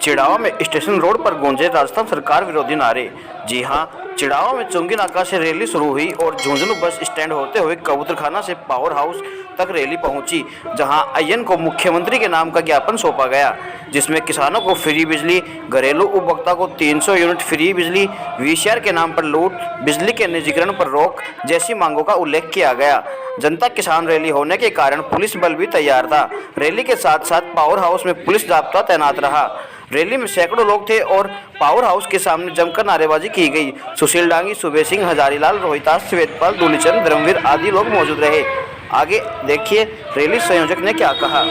चिड़ावा में station road पर गूंजे राजस्थान सरकार विरोधी नारे। जी हां, चिड़ावा में चुंगी नाका से रैली शुरू हुई और झुंझुनू बस स्टैंड होते हुए कबूतरखाना से पावर हाउस तक रैली पहुंची, जहां अय्यन को मुख्यमंत्री के नाम का ज्ञापन सौंपा गया, जिसमें किसानों को फ्री बिजली, घरेलू उपभोक्ता को 300 यूनिट फ्री बिजली, वीसीआर के नाम पर लूट, बिजली के निजीकरण पर रोक जैसी मांगों का उल्लेख किया गया। जनता किसान रैली होने के कारण पुलिस बल भी तैयार था। रैली के साथ साथ पावर हाउस में पुलिस जाब्ता तैनात रहा। रैली में सैकड़ों लोग थे और पावर हाउस के सामने जमकर नारेबाजी की गई। सुशील डांगी, सुबे सिंह, हजारीलाल, रोहितास, श्वेतपाल, दूलीचंद, धर्मवीर आदि लोग मौजूद रहे। आगे देखिए रैली संयोजक ने क्या कहा।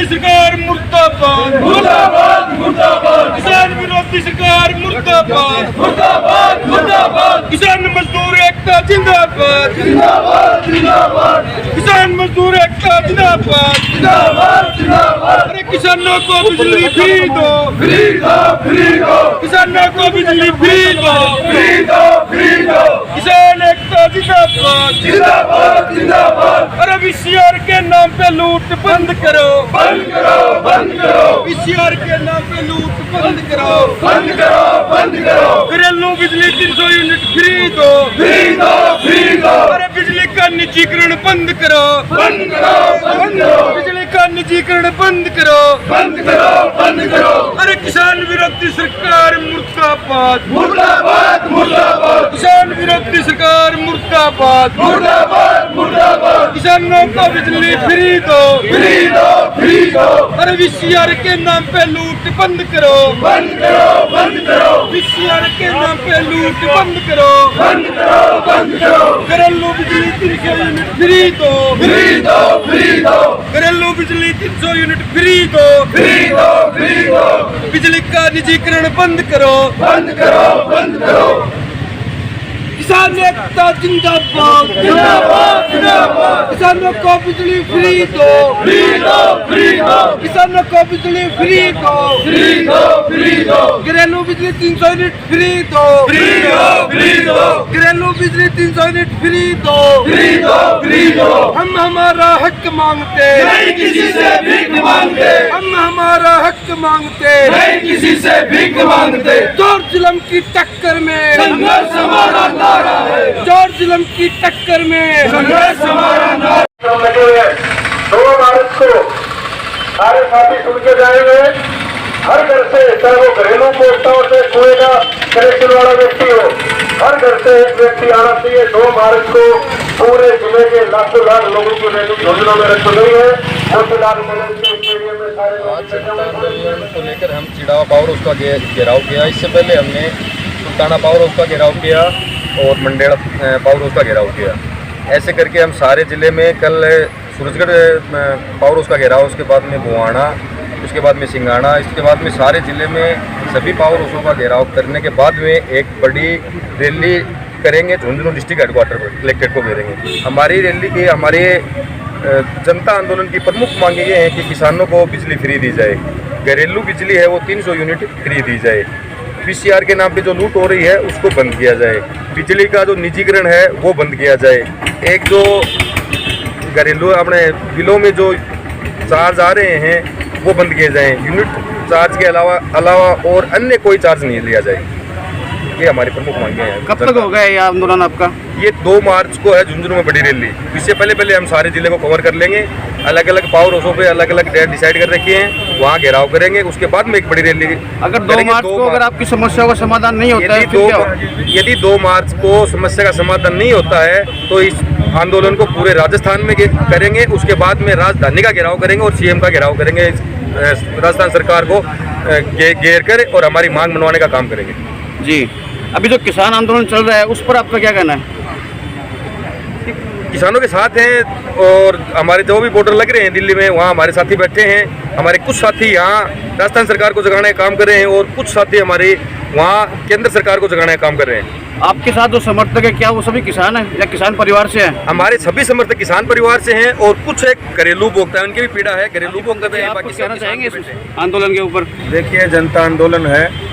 सरकार मुर्दाबाद, मुर्दाबाद, मुर्दाबाद। किसान विरोधी सरकार मुर्दाबाद, मुर्दाबाद, मुर्दाबाद। किसान मजदूर एकता जिंदाबाद, जिंदाबाद, जिंदाबाद। किसान मजदूर एकता जिंदाबाद, जिंदाबाद, जिंदाबाद। अरे किसानों को बिजली फ्री दो, फ्री दो, फ्री दो। किसानों को बिजली फ्री दो, फ्री दो, फ्री दो। किसान एकता जिंदाबाद, जिंदाबाद, जिंदाबाद। अरे वीसीआर के नाम पे लूट बंद करो, बंद करो, बंद करो। वीसीआर के नाम पे लूट बंद करो, बंद करो, बंद करो। घरेलू बिजली 300 यूनिट फ्री दो, फ्री दो, फ्री दो। अरे बिजली का निजीकरण बंद करो, बंद करो, बंद करो। बिजली का निजीकरण बंद करो, बंद करो, बंद करो। अरे किसान विरोधी सरकार मुर्दाबाद, मुर्दाबाद, मुर्दाबाद। किसान विरोधी सरकार मुर्दाबाद, मुर्दाबाद, मुर्दाबाद। किसानों को बिजली फ्री दो, फ्री दो, फ्री दो। अरे वीसीआर के नाम पे लूट बंद करो, बंद करो, बंद करो। वीसीआर के नाम पे लूट बंद करो, बंद करो, बंद करो। घरेलू बिजली 300 यूनिट फ्री दो, फ्री दो, फ्री दो। घरेलू बिजली 300 यूनिट फ्री दो, फ्री दो, फ्री दो। बिजली का निजीकरण बंद करो, बंद करो, बंद करो। किसान एकता जिंदाबाद, जिंदाबाद, जिंदाबाद। किसानों को बिजली फ्री दो, फ्री दो, फ्री दो। किसानों को बिजली फ्री दो, फ्री दो, फ्री दो। घरेलू बिजली 300 यूनिट फ्री दो, फ्री दो, फ्री दो। घरेलू बिजली 300 यूनिट फ्री दो, फ्री दो, फ्री दो। हम हमारा हक मांगते, नहीं किसी से भीख मांगते। हम हमारा हक मांगते, नहीं किसी से भीख मांगते। जोर जुल्म की टक्कर में संघर्ष हमारा नारा है, जोर जुल्म की टक्कर में संघर्ष हमारा नारा। लगे हुए 2 मार्च को सारे साथी सुन के जाएंगे। हर घर से, चाहे वो घरेलू उपभोक्ताओं से कुएं का कनेक्शन वाला व्यक्ति हो, हर घर से एक व्यक्ति आना चाहिए। 2 मार्च को पूरे जिले के लाखों लाख लोगों की रैली योजना में रखी गई है। को लेकर हम चिड़ावा पावर हाउस का घेराव किया। इससे पहले हमने सुल्ताना पावर हाउस का घेराव किया और मंडेड़ा पावर हाउस का घेराव किया। ऐसे करके हम सारे ज़िले में, कल सूरजगढ़ पावर हाउस का घेराव, उसके बाद में बुआना, उसके बाद में सिंगाना, इसके बाद में सारे ज़िले में सभी पावर हाउसों का घेराव करने के बाद में एक बड़ी रैली करेंगे। झुंझुनू डिस्ट्रिक्ट हेडक्वार्टर पर कलेक्ट्रेट को भेजेंगे। हमारी रैली की, हमारे जनता आंदोलन की प्रमुख मांगे ये है कि किसानों को बिजली फ्री दी जाए, घरेलू बिजली है वो 300 यूनिट फ्री दी जाए, वीसीआर के नाम पे जो लूट हो रही है उसको बंद किया जाए, बिजली का जो निजीकरण है वो बंद किया जाए, एक जो घरेलू अपने बिलों में जो चार्ज आ रहे हैं वो बंद किए जाएं, यूनिट चार्ज के अलावा और अन्य कोई चार्ज नहीं लिया जाए। ये हमारी प्रमुख मांगे हैं। कब तक होगा ये आंदोलन आपका? ये 2 मार्च को है झुंझुनू में बड़ी रैली। इससे पहले हम सारे जिले को कवर कर लेंगे। अलग अलग पावर हाउसों पे अलग अलग डेट डिसाइड कर रखी हैं, वहाँ घेराव करेंगे। उसके बाद में एक बड़ी रैली अगर 2 मार्च को अगर आपकी समस्या का समाधान नहीं होता है, यदि 2 मार्च को समस्या का समाधान नहीं होता है तो इस आंदोलन को पूरे राजस्थान में करेंगे। उसके बाद में राजधानी का घेराव करेंगे और सीएम का घेराव करेंगे। राजस्थान सरकार को घेर कर और हमारी मांग मनवाने का काम करेंगे। जी, अभी जो किसान आंदोलन चल रहा है उस पर आपका क्या कहना है? किसानों के साथ हैं और हमारे जो भी बॉर्डर लग रहे हैं दिल्ली में, वहाँ हमारे साथी बैठे हैं। हमारे कुछ साथी यहाँ राजस्थान सरकार को जगाने का काम कर रहे हैं और कुछ साथी हमारे वहाँ केंद्र सरकार को जगाने का काम कर रहे हैं। आपके साथ जो समर्थक है क्या वो सभी किसान हैं या किसान परिवार से हैं? हमारे सभी समर्थक किसान परिवार से हैं और कुछ एक घरेलू उपभोक्ता है, उनकी भी पीड़ा है, घरेलू उपभोक्ता भी है। आप बाकी कुछ कहना सब चाहेंगे इस किसान के आंदोलन के ऊपर? देखिए, जनता आंदोलन है।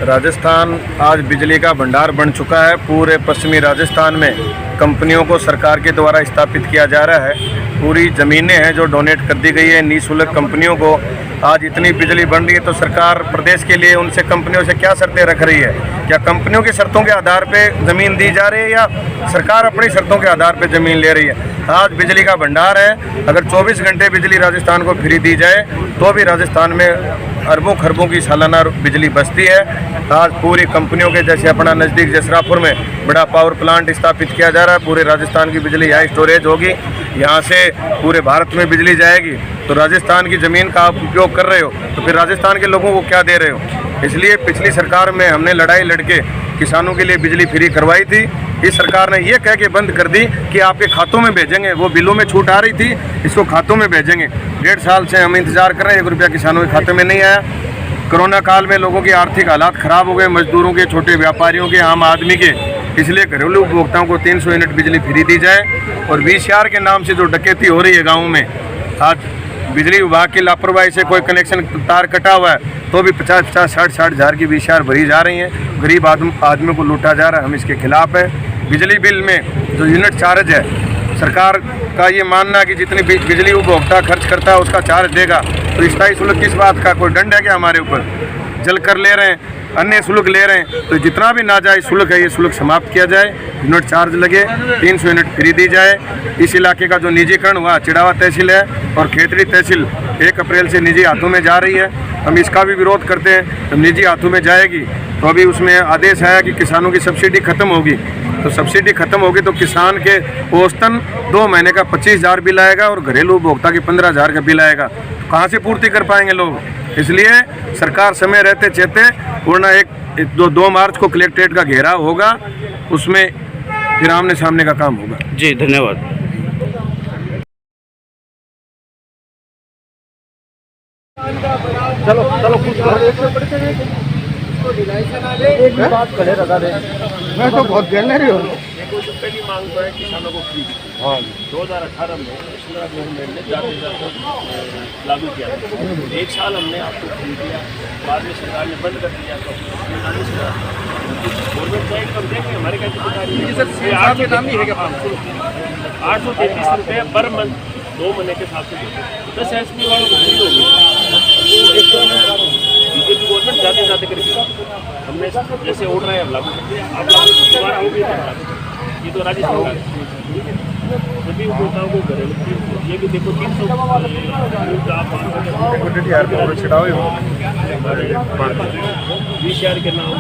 राजस्थान आज बिजली का भंडार बन चुका है। पूरे पश्चिमी राजस्थान में कंपनियों को सरकार के द्वारा स्थापित किया जा रहा है। पूरी ज़मीनें हैं जो डोनेट कर दी गई है निःशुल्क कंपनियों को। आज इतनी बिजली बन रही है तो सरकार प्रदेश के लिए उनसे कंपनियों से क्या शर्तें रख रही है? क्या कंपनियों की शर्तों के आधार पे ज़मीन दी जा रही है या सरकार अपनी शर्तों के आधार पे ज़मीन ले रही है? आज बिजली का भंडार है। अगर 24 घंटे बिजली राजस्थान को फ्री दी जाए तो भी राजस्थान में अरबों खरबों की सालाना बिजली बचती है। आज पूरी कंपनियों के जैसे अपना नज़दीक जसरापुर में बड़ा पावर प्लांट स्थापित किया जा रहा है। पूरे राजस्थान की बिजली यहाँ स्टोरेज होगी, यहाँ से पूरे भारत में बिजली जाएगी। तो राजस्थान की ज़मीन का आप उपयोग कर रहे हो तो फिर राजस्थान के लोगों को क्या दे रहे हो? इसलिए पिछली सरकार में हमने लड़ाई लड़के किसानों के लिए बिजली फ्री करवाई थी। इस सरकार ने ये कह के बंद कर दी कि आपके खातों में भेजेंगे। वो बिलों में छूट आ रही थी, इसको खातों में भेजेंगे। 1.5 साल से हम इंतजार कर रहे हैं, 1 रुपया किसानों के खाते में नहीं आया। कोरोना काल में लोगों की आर्थिक हालात ख़राब हो गए, मजदूरों के, छोटे व्यापारियों के, आम आदमी के। इसलिए घरेलू उपभोक्ताओं को 300 यूनिट बिजली फ्री दी जाए। और VCR के नाम से जो डकैती हो रही है गाँव में, आज बिजली विभाग की लापरवाही से कोई कनेक्शन तार कटा हुआ है तो भी 50-50, 60-60 हज़ार की VCR भरी जा रही हैं। गरीब आदमियों को लूटा जा रहा है। हम इसके खिलाफ हैं। बिजली बिल में जो यूनिट चार्ज है, सरकार का ये मानना है कि जितनी बिजली उपभोक्ता खर्च करता है उसका चार्ज देगा। तो स्थायी शुल्क किस बात का? कोई दंड है क्या हमारे ऊपर? जल कर ले रहे हैं, अन्य शुल्क ले रहे हैं, तो जितना भी नाजायज शुल्क है ये शुल्क समाप्त किया जाए। यूनिट चार्ज लगे, 300 यूनिट फ्री दी जाए। इस इलाके का जो निजीकरण हुआ, चिड़ावा तहसील है और खेतड़ी तहसील 1 अप्रैल से निजी हाथों में जा रही है। हम इसका भी विरोध करते हैं। जब निजी हाथों में जाएगी तो अभी उसमें आदेश आया कि किसानों की सब्सिडी खत्म होगी। तो सब्सिडी खत्म होगी तो किसान के औसतन 2 महीने का 25,000 बिल आएगा और घरेलू उपभोक्ता की 15,000 का बिल आएगा। तो कहाँ से पूर्ति कर पाएंगे लोग? इसलिए सरकार समय रहते चेते, वरना 2 मार्च को कलेक्ट्रेट का घेराव होगा, उसमें फिर आमने सामने का काम होगा। जी धन्यवाद। चलो एक बात खड़े रखा दे। मैं तो बहुत गहने रही हूँ। देखो, जो पहली मांग तो है किसानों को फ्री। 2018 में 15 गवर्नमेंट ने जाते लागू किया। 1 साल हमने आपको फ्री दिया, बाद में सरकार ने बंद कर दिया। तो गवर्नमेंट चाहे तो हम देखें, हमारे क्या जिम्मेदारी है? 833 रुपये पर मंथ 2 महीने के हिसाब से 10 HP वालों को फ्री होगी। वो एक बीजेपी गवर्नमेंट जाते जाते करके हमने जैसे ऑर्डर है हम लागू करते हैं। आप लागू दोबारा होगी ये तो राज्य सरकार सभी उपभोक्ताओं को घरेलू ये भी देखो 300 VCR के नाम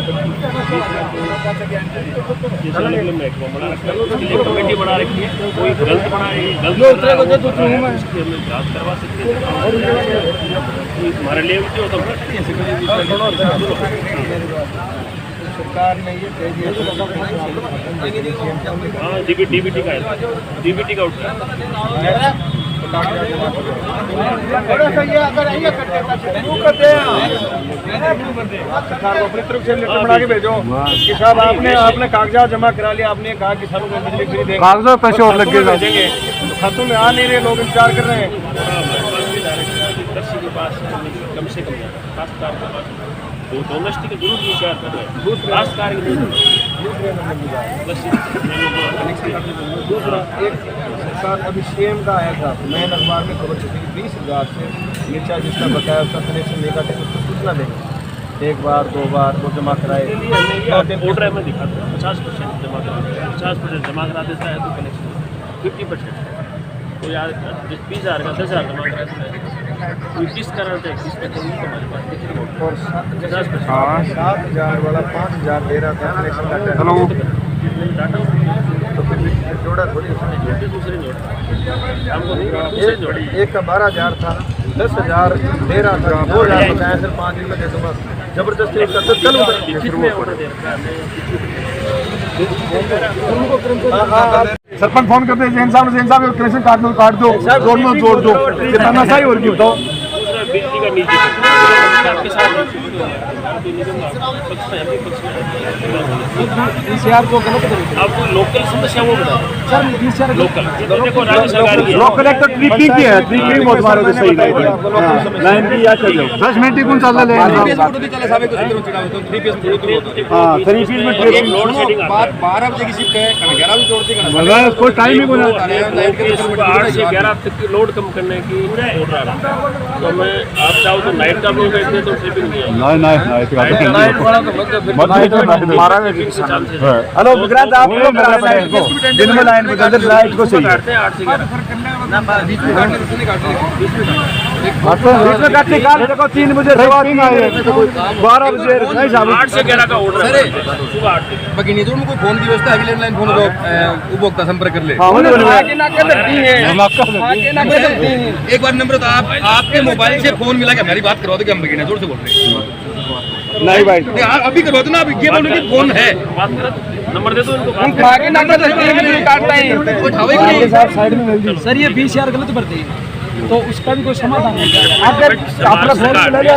कमेटी बना रखी है। कोई गलत बना रही है, गलत जांच करवा सकते हैं। हमारे लिए भी होता सरकार ने ये कह दिया हाँ, DBT का है, DBT का उठा सरकार को अपनी तरफ से लेटर बना के भेजो कि साहब आपने कागजात जमा करा लिया, आपने कहा किसानों को बिजली फ्री देंगे, कागजात पैसे और लग देंगे, तो खातों में आ नहीं रहे, लोग इंतजार कर रहे हैं। के पास कम से कम काश्तकार के पास तो डोमेस्टिक के जरूर विचार कर रहे हैं, काश्तकार की दूसरा एक साथ अभी CM का आया था, मैन अखबार में खबर छपी कि 20,000 से नीचा जिसका बकाया उसका कनेक्शन लेगा तो उसको सूचना देंगे। 1 बार 2 बार वो जमा कराए, ऑर्डर में दिखाता है 50% जमा करा, 50% जमा करा देता है तो कनेक्शन 50%। तो यार 20,000 का 10,000 जमा करा देता है, कोई किस्त कराते हैं, किस्त तो हमारे पास और 7,000 वाला 5,000 दे रहा था कनेक्शन का डाटा तो फिर जोड़ा थोड़ी उसने दूसरे जोड़ एक का 12,000 था, 10,000 दे रहा था, 2,000 बकाया, सिर्फ 5 दिन में दे दूँगा, जबरदस्ती उसका तो चलो सरपंच फोन करते हैं जैन साहब कनेक्शन काट दो जोड़ दो कितना सही और क्यों बताओ। बिजली का नीचे आपके साथ बीसीआर को गलत करेंगे। अब लोकल समस्या वो बता सर बीसीआर लोकल देखो राज्य सरकार की लोकल एक तो ट्रिपिंग की है, ट्रिपिंग बहुत मारो तो सही लाइन की या चल जाओ 10 मिनट कौन चल ले हां 3 पीस में ट्रिपिंग लोड शेडिंग बात 12 बजे की शिफ्ट है 11 बजे जोड़ती है मगर कोई टाइम ही कोना 8 से 11 तक की लोड कम करने की ऑर्डर आ रहा है। तो मैं आप चाहो तो नाइट का भी कहते तो ट्रिपिंग नहीं है नहीं नाइट वाला तो मतलब मारा हेलो गुजरात आप लोग दिन में लाइन में जल्दी लाइट को सही काटते हैं 8 से 11 बीच में काटने काट देखो 3 बजे सवा 3 आए 12 बजे नहीं साहब 8 से 11 का ऑर्डर है सुबह 8 से बाकी नहीं तो कोई फोन की व्यवस्था है लैंडलाइन फोन को उपभोक्ता संपर्क कर ले एक बार नंबर तो आप आपके मोबाइल से फोन मिला के हमारी बात करवा दो कि हम बगिना जोर से बोल रहे हैं नहीं भाई अभी करवा दो ना अभी ये बोलो कि फोन है बात कर नंबर दे दो इनको साइड में मिल दी सर ये बीसीआर गलत भरती है तो उसका भी कोई समाधान है अगर आपका फोन ले लिया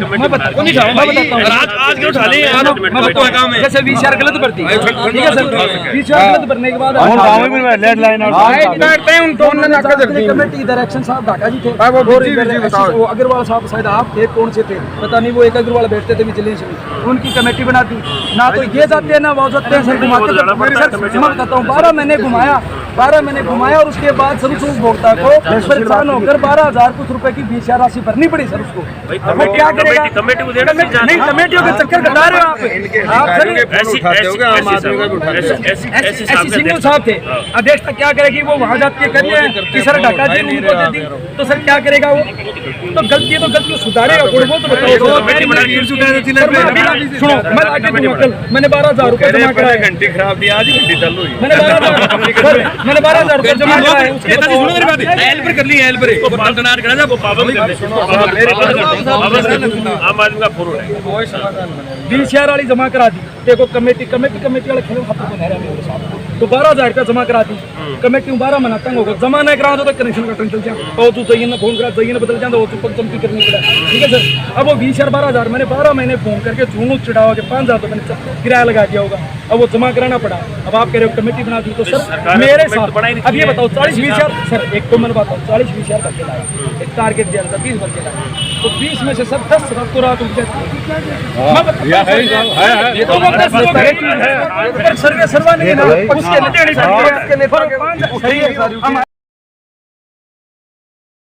मैं बताता हूं आज के उठा ले काम है जैसे बीसीआर गलत भरती है ठीक है सर बीसीआर गलत भरने के बाद और गांव में लेट लाइन काटते हैं उन फोन में ना कर देते कमेटी डायरेक्शन साहब ढाका जी थे वो अग्रवाल साहब शायद आप थे कौन से थे पता नहीं वो एक अग्रवाल बैठते थे विजिलेंस में उनकी कमेटी बना दी ना तो ये जाते हैं ना वो जाते हैं सर घुमाते थे मैं बताता हूँ 12 महीने घुमाया और उसके बाद सर उस उपभोक्ता को परेशान होकर 12,000 कुछ रुपए की बीसीआर राशि भरनी पड़ी सर उसको मैं क्या करेगा कमेटी को देना नहीं कमेटियों के चक्कर कटा रहे हो आप ऐसी सिंगल साहब थे अध्यक्ष क्या करेगी वो वहाँ जाके करिए कि सर ढाका जी उनको दे दी तो सर क्या करेगा वो तो गलती सुधारेगा थोड़ा बहुत सुनो मैं आगे दूंगा कल मैंने 12,000 रुपए जमा कराए घंटी खराब दी आज घंटी चालू हुई मैंने 12,000 रुपए जमा कराए एल पर कर ली एल पर पाबंद करा वो पाबंद कर आम आदमी का फोन है बीसीआर वाली जमा करा दी देखो कमेटी वाले खेल हाथों को नहरा मेरे साहब तो 12,000 का जमा करा दी कमेटी 12 महीना तंग होगा जमा नहीं करा तो कनेक्शन का टेंशन क्या और तू चाहिए ना फोन करा चाहिए ना बदल जाता वो चुपक चमकी करनी पड़ा ठीक है सर अब वो 20,000 12,000 मैंने 12 महीने फोन करके झूठ चिढ़ाओ के 5,000 तो मैंने किराया लगा दिया होगा अब वो जमा कराना पड़ा अब आप कह रहे हो कमेटी बना दी तो सर मेरे साथ अब ये बताओ 40-20,000 सर एक तो मैंने बताओ 40-20,000 करके लाया एक टारगेट दिया था 20 करके लाया तो 20 में से सर 10 रातों रात उठ जाती है सर्वे सर्वा नहीं है उसके लिए